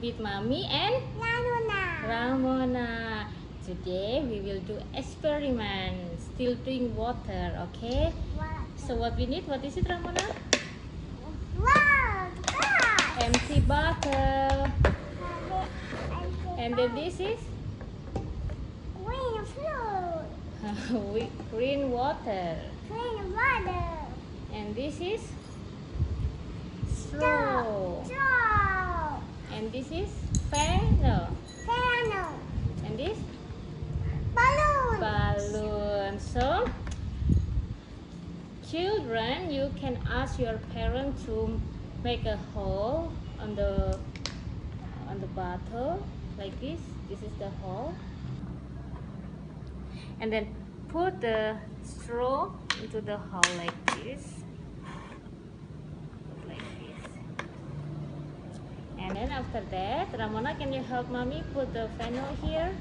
with Mommy and Ramona. Today we will do experiment, still doing water, okay? So what we need, what is it, Ramona? Empty bottle. And then this is? Green water. And this is? Straw. And this is? Funnel. And this? Balloon. So, children, you can ask your parents to make a hole on the bottle like this. This is the hole. And then put the straw into the hole like this. Like this. And then after that, Ramona, can you help Mommy put the funnel here?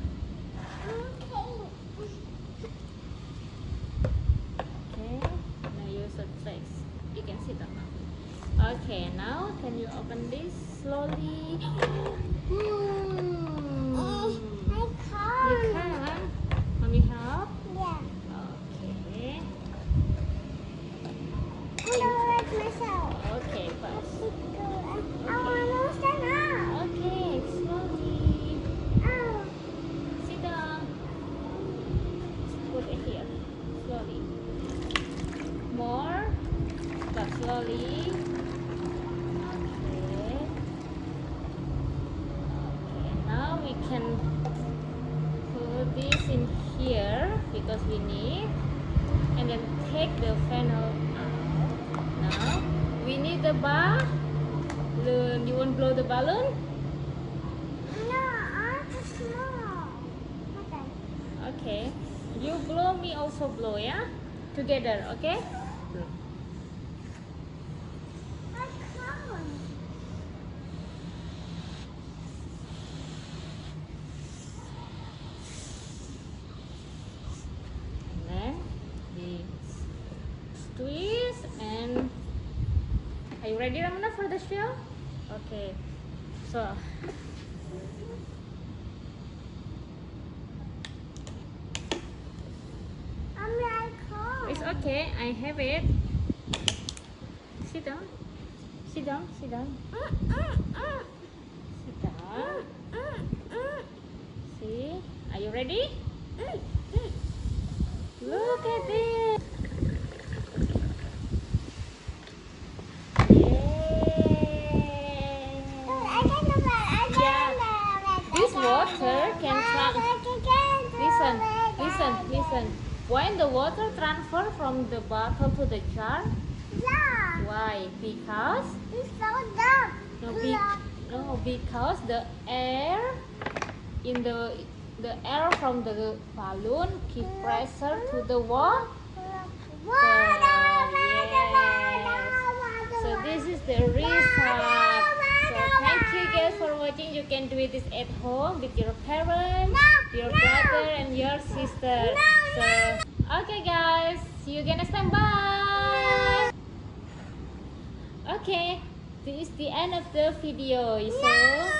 Okay, now use a trace. You can sit on. Okay, now can you open this slowly? You can. Mommy help? Okay. Okay, first. Okay, slowly. Sit down. Put it here. Slowly. More. But slowly. Okay. Okay, now we can put this in here because we need, and then take the funnel out. Now we need the balloon. You want to blow the balloon? Okay, you blow, me also blow, yeah? Together, okay? And then we twist, and are you ready, Ramona, for the show? Okay, so it's okay, I have it. Sit down. Sit down. Sit down. Sit down. See? Are you ready? Look at this. This water can listen. When the water transfer from the bottle to the jar? Why? Because? It's so dark. No, because the air in the air from the balloon keep pressure to the water. So this is the result. So thank you guys for watching. You can do this at home with your parents, your brother and your sister. So okay guys, see you again next time. Bye. Okay, this is the end of the video. So